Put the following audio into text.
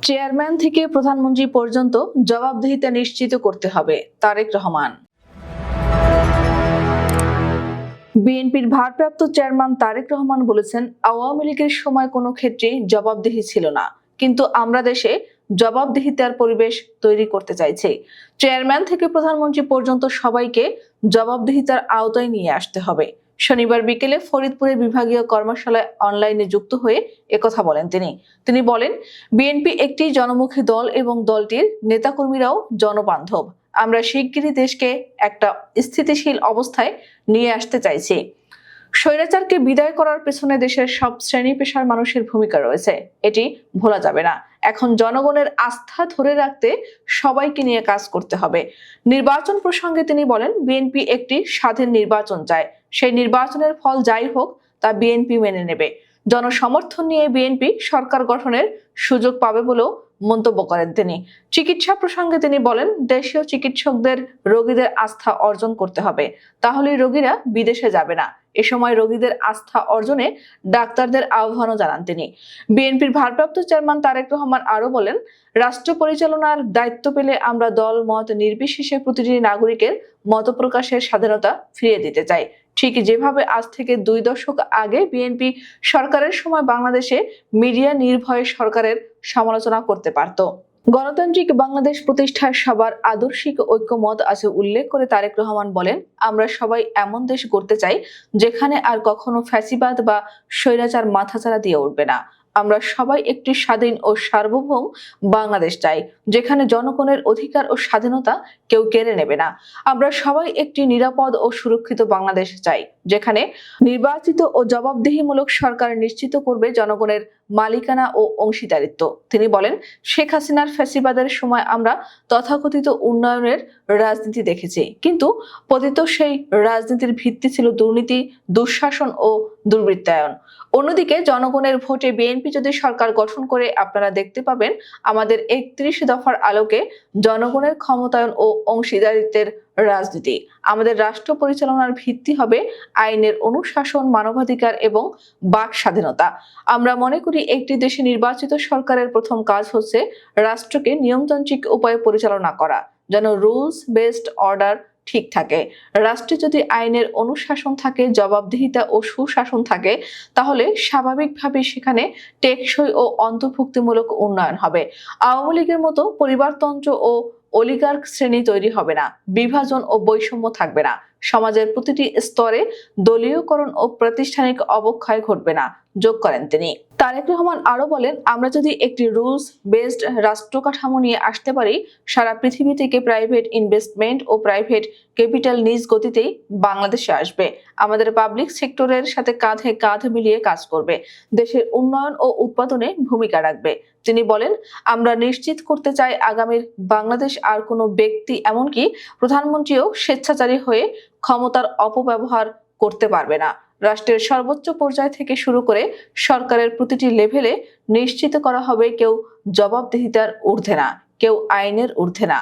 Chairman থেকে প্রধানমন্ত্রী পর্যন্ত জবাবদিহিতা নিশ্চিত করতে হবে, তারেক রহমান। বিএনপির ভারপ্রাপ্ত চেয়ারম্যান তারেক রহমান বলেছেন, আওয়ামী লীগের সময় কোনো ক্ষেত্রেই জবাবদিহি ছিল না, কিন্তু আমরা দেশে জবাবদিহিতার পরিবেশ তৈরি করতে চাইছি। চেয়ারম্যান থেকে প্রধানমন্ত্রী পর্যন্ত সবাইকে জবাবদিহিতার আওতায় নিয়ে আসতে হবে। শনিবার বিকেলে ফরিদপুরে বিভাগীয় কর্মশালায় অনলাইনে যুক্ত হয়ে একথা বলেন তিনি বলেন, বিএনপি একটি জনমুখী দল এবং দলটির নেতাকর্মীরাও জনবান্ধব। আমরা শিগগিরই দেশকে একটা স্থিতিশীল অবস্থায় নিয়ে আসতে চাইছি। স্বৈরাচারকে বিদায় করার পেছনে দেশের সব শ্রেণী পেশার মানুষের ভূমিকা রয়েছে, এটি ভোলা যাবে না। এখন জনগণের আস্থা ধরে রাখতে সবাইকে নিয়ে কাজ করতে হবে। নির্বাচন প্রসঙ্গে তিনি বলেন, বিএনপি একটি স্বাধীন নির্বাচন চায়। সেই নির্বাচনের ফল যাই হোক তা বিএনপি মেনে নেবে। জনসমর্থন নিয়ে বিএনপি সরকার গঠনের সুযোগ পাবে বলেও মন্তব্য করেন তিনি। চিকিৎসা প্রসঙ্গে তিনি বলেন, দেশীয় চিকিৎসকদের রোগীদের আস্থা অর্জন করতে হবে, তাহলেই রোগীরা বিদেশে যাবে না। এ সময় রোগীদের আস্থা অর্জনে ডাক্তারদের আহ্বানও জানান তিনি। বিএনপির ভারপ্রাপ্ত চেয়ারম্যান তারেক রহমান আরো বলেন, রাষ্ট্র পরিচালনার দায়িত্ব পেলে আমরা দল মত নির্বিশেষে প্রতিটি নাগরিকের মত প্রকাশের স্বাধীনতা ফিরিয়ে দিতে চাই। ঠিক যেভাবে আজ থেকে 2 দশক আগে বিএনপি সরকারের সময় বাংলাদেশে মিডিয়া নির্ভয়ে সরকারের সমালোচনা করতে পারত। গণতান্ত্রিক বাংলাদেশ প্রতিষ্ঠায় সবার আদর্শিক ঐক্যমত আছে উল্লেখ করে তারেক রহমান বলেন, আমরা সবাই এমন দেশ গড়তে চাই যেখানে আর কখনো ফ্যাসিবাদ বা স্বৈরাচার মাথাচাড়া দিয়ে উঠবে না। আমরা সবাই একটি স্বাধীন ও সার্বভৌম বাংলাদেশ চাই, যেখানে জনগণের অধিকার ও স্বাধীনতা কেউ কেড়ে নেবে না। আমরা সবাই একটি নিরাপদ ও সুরক্ষিত বাংলাদেশ চাই, যেখানে নির্বাচিত ও জবাবদিহিমূলক সরকার নিশ্চিত করবে জনগণের মালিকানা ও অংশীদারিত্ব। তিনি বলেন, শেখ হাসিনার ফ্যাসিবাদের সময় আমরা তথাকথিত উন্নয়নের রাজনীতি দেখেছি, কিন্তু পতিত সেই রাজনীতির ভিত্তি ছিল দুর্নীতি, দুঃশাসন ও দুর্বৃত্তায়ন। অন্যদিকে জনগণের ভোটে বিএনপি যদি সরকার গঠন করে, আপনারা দেখতে পাবেন আমাদের 31 দফার আলোকে জনগণের ক্ষমতায়ন ও অংশীদারিত্বের রাজনীতি। আমাদের রাষ্ট্র পরিচালনার ভিত্তি হবে আইনের অনুশাসন, মানবাধিকার এবং বাক স্বাধীনতা। আমরা মনে করি একটি দেশে নির্বাচিত সরকারের প্রথম কাজ হচ্ছে রাষ্ট্রকে নিয়মতান্ত্রিক উপায়ে পরিচালনা করা, যেন রুলস বেসড অর্ডার ঠিক থাকে। রাষ্ট্রে যদি আইনের অনুশাসন থাকে, জবাবদিহিতা ও সুশাসন থাকে, তাহলে স্বাভাবিকভাবে সেখানে টেকসই ও অন্তর্ভুক্তিমূলক উন্নয়ন হবে। আওয়ামী লীগের মতো পরিবারতন্ত্র ও অলিগার্ক শ্রেণী তৈরি হবে না, বিভাজন ও বৈষম্য থাকবে না, সমাজের প্রতিটি স্তরে দলীয়করণ ও প্রাতিষ্ঠানিক অবক্ষয় ঘটবে না, যোগ করেন তিনি। তারেক রহমান আরো বলেন, আমরা যদি একটি রুলস বেসড রাষ্ট্র কাঠামো নিয়ে আসতে পারি, সারা পৃথিবী থেকে প্রাইভেট ইনভেস্টমেন্ট ও প্রাইভেট ক্যাপিটাল নিজ গতিতেই বাংলাদেশে আসবে। আমাদের পাবলিক সেক্টরের সাথে কাঁধে কাঁধ মিলিয়ে কাজ করবে, দেশের উন্নয়ন ও উৎপাদনে ভূমিকা রাখবে। তিনি বলেন, আমরা নিশ্চিত করতে চাই আগামীর বাংলাদেশ আর কোনো ব্যক্তি, এমনকি প্রধানমন্ত্রীও স্বেচ্ছাচারী হয়ে ক্ষমতার অপব্যবহার করতে পারবে না। রাষ্ট্রের সর্বোচ্চ পর্যায় থেকে শুরু করে সরকারের প্রতিটি লেভেলে নিশ্চিত করা হবে কেউ জবাবদিহিতার ঊর্ধ্বে না, কেউ আইনের ঊর্ধ্বে না।